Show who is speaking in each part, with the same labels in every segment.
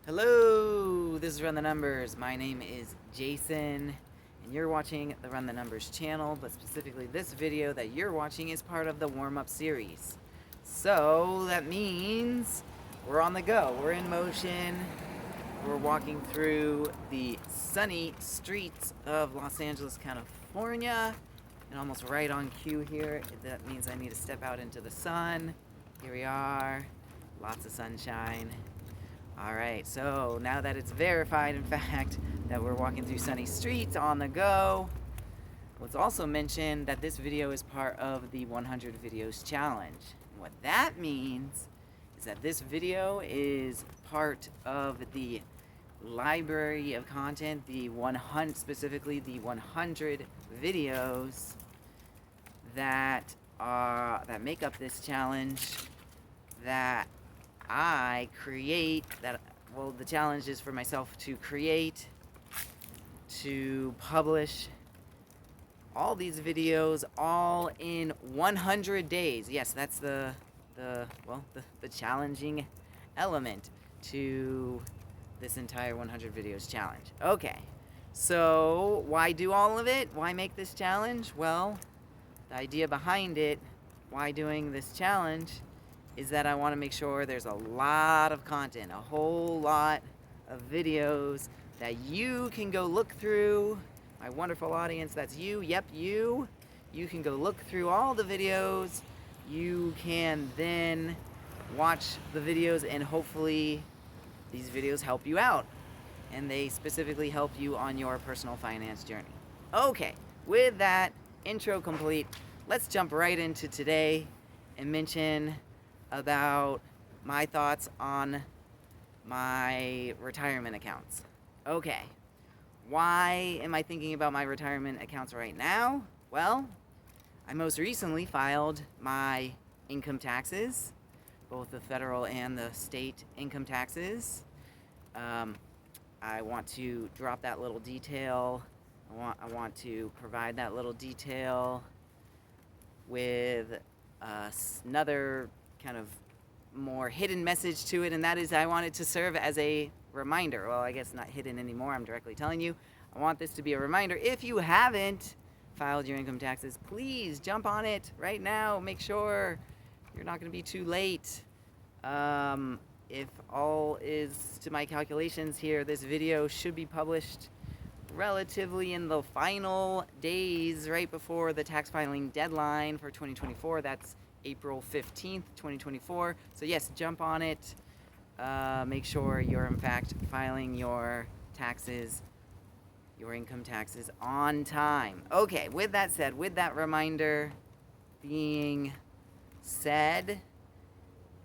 Speaker 1: Hello, this is Run the Numbers. My name is Jason, and you're watching the Run the Numbers channel, but specifically this video that you're watching is part of the warm-up series. So that means we're on the go, we're in motion, we're walking through the sunny streets of Los Angeles, California, and almost right on cue here. That means I need to step out into the sun. Here we are, lots of sunshine. Alright, so now that it's verified, in fact, that we're walking through sunny streets on the go, let's also mention that this video is part of the 100 Videos Challenge. And what that means is that this video is part of the library of content, specifically the 100 videos that make up this challenge that I create. The challenge is for myself to create, to publish all these videos all in 100 days. Yes, that's the challenging element to this entire 100 videos challenge. Okay, so why do all of it? Why make this challenge? Well, the idea behind it, why doing this challenge, is that I want to make sure there's a lot of content, a whole lot of videos that you can go look through. My wonderful audience, that's you, yep, you. You can go look through all the videos. You can then watch the videos, and hopefully these videos help you out. And they specifically help you on your personal finance journey. Okay, with that intro complete, let's jump right into today and mention about my thoughts on my retirement accounts. Okay, why am I thinking about my retirement accounts right now? Well, I most recently filed my income taxes, both the federal and the state income taxes. I want to drop that little detail. I want to provide that little detail with another kind of more hidden message to it, and that is I want it to serve as a reminder. Well, I guess not hidden anymore, I'm directly telling you. I want this to be a reminder. If you haven't filed your income taxes, please jump on it right now. Make sure you're not going to be too late. If all is to my calculations here, this video should be published relatively in the final days right before the tax filing deadline for 2024. That's April 15th, 2024. So yes, jump on it. Make sure you're in fact filing your taxes, your income taxes on time. Okay, with that said, with that reminder being said,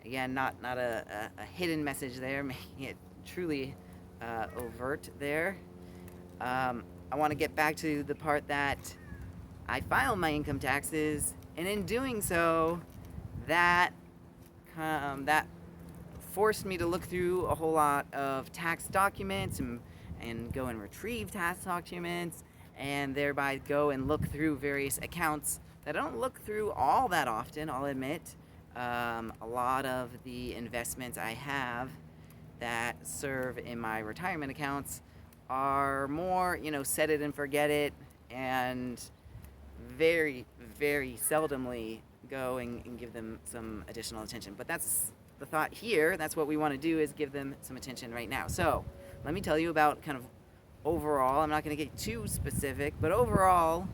Speaker 1: again, not a hidden message there, making it truly overt there. I want to get back to the part that I filed my income taxes, and in doing so, that forced me to look through a whole lot of tax documents and go and retrieve tax documents, and thereby go and look through various accounts that I don't look through all that often, I'll admit. A lot of the investments I have that serve in my retirement accounts are more, set it and forget it, and very, very seldomly go and give them some additional attention. But that's the thought here. That's what we want to do, is give them some attention right now. So let me tell you about kind of overall. I'm not going to get too specific, but overall,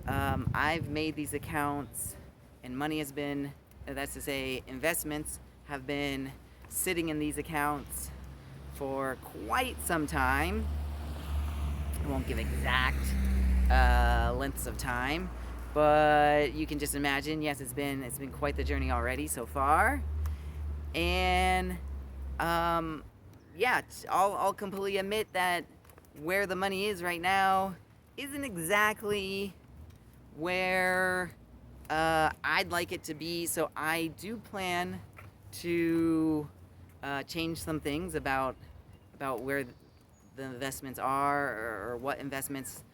Speaker 1: I've made these accounts, and money has been, that's to say, investments have been sitting in these accounts for quite some time. I won't give exact lengths of time, but you can just imagine. Yes, it's been quite the journey already so far, and I'll completely admit that where the money is right now isn't exactly where I'd like it to be. So I do plan to change some things about where the investments are, or what investments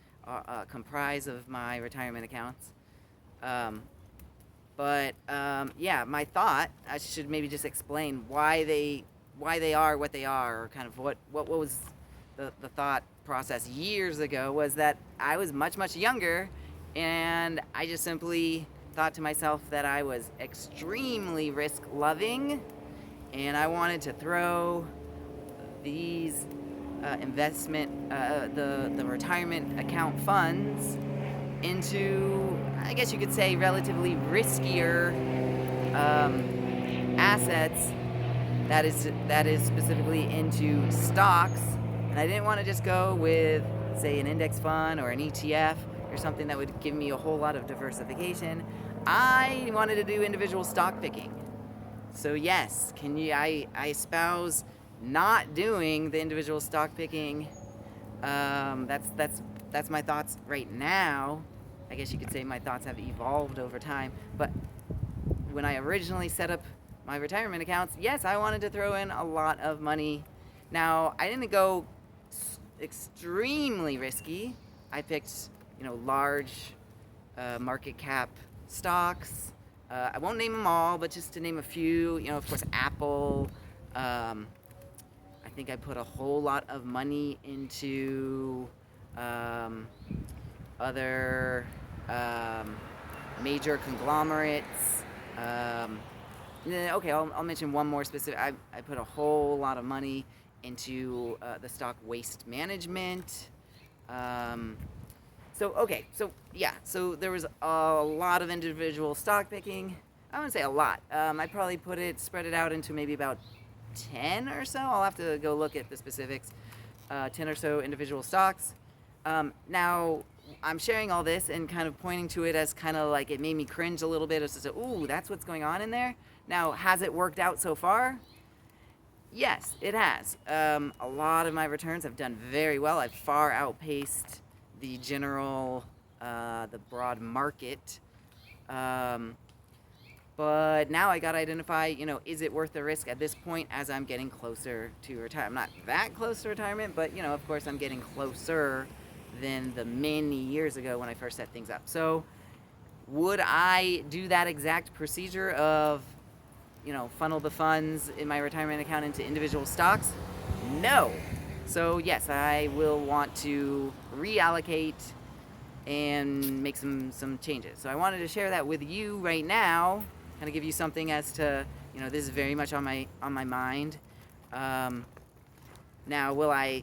Speaker 1: comprise of my retirement accounts. My thought, I should maybe just explain why why they are what they are, or kind of what was the thought process years ago, was that I was much younger, and I just simply thought to myself that I was extremely risk loving, and I wanted to throw these the retirement account funds into, I guess you could say, relatively riskier assets, that is specifically into stocks. And I didn't want to just go with, say, an index fund or an ETF or something that would give me a whole lot of diversification. I wanted to do individual stock picking. So yes, I espouse not doing the individual stock picking. That's my thoughts right now. I guess you could say my thoughts have evolved over time. But when I originally set up my retirement accounts, yes, I wanted to throw in a lot of money. Now, I didn't go extremely risky. I picked, large market cap stocks. I won't name them all, but just to name a few, of course, Apple. I think I put a whole lot of money into other major conglomerates. Okay, I'll mention one more specific. I put a whole lot of money into the stock Waste Management. So there was a lot of individual stock picking. I wouldn't say a lot. I probably spread it out into maybe about 10 or so. I'll have to go look at the specifics. 10 or so individual stocks. Now, I'm sharing all this and kind of pointing to it as kind of like it made me cringe a little bit. It's just, ooh, that's what's going on in there. Now, has it worked out so far? Yes, it has. A lot of my returns have done very well. I've far outpaced the general, the broad market. But now I got to identify, is it worth the risk at this point as I'm getting closer to retirement? I'm not that close to retirement, but, of course, I'm getting closer than the many years ago when I first set things up. So would I do that exact procedure of, funnel the funds in my retirement account into individual stocks? No. So yes, I will want to reallocate and make some changes. So I wanted to share that with you right now, kind of give you something as to, this is very much on my mind. Now, will I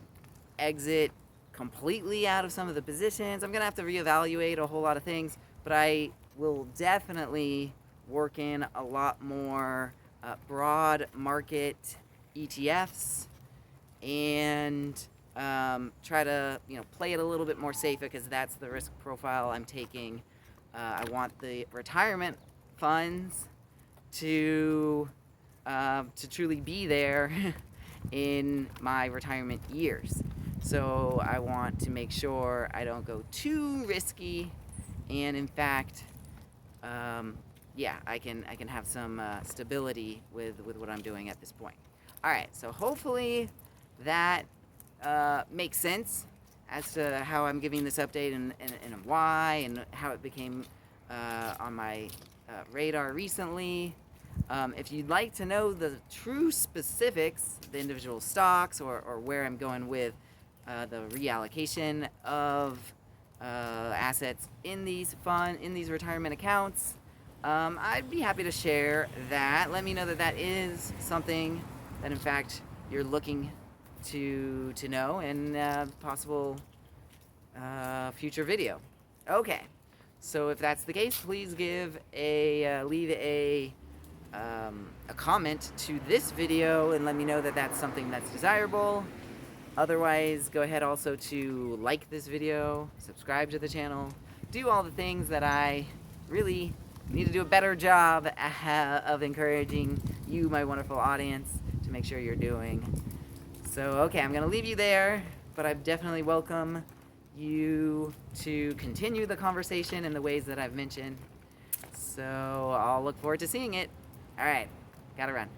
Speaker 1: exit completely out of some of the positions? I'm gonna have to reevaluate a whole lot of things, but I will definitely work in a lot more broad market ETFs, and try to play it a little bit more safe, because that's the risk profile I'm taking. I want the retirement funds to truly be there in my retirement years. So I want to make sure I don't go too risky, and in fact, I can have some stability with what I'm doing at this point. All right, so hopefully that makes sense as to how I'm giving this update, and why, and how it became on my radar recently. If you'd like to know the true specifics, the individual stocks, or where I'm going with the reallocation of assets in these retirement accounts, I'd be happy to share that. Let me know that is something that, in fact, you're looking to know, and possible future video. Okay, so if that's the case, please leave a comment to this video and let me know that that's something that's desirable. Otherwise, go ahead also to like this video, subscribe to the channel, do all the things that I really need to do a better job of encouraging you, my wonderful audience, to make sure you're doing. So, okay, I'm going to leave you there, but I definitely welcome you to continue the conversation in the ways that I've mentioned. So I'll look forward to seeing it. All right, gotta run.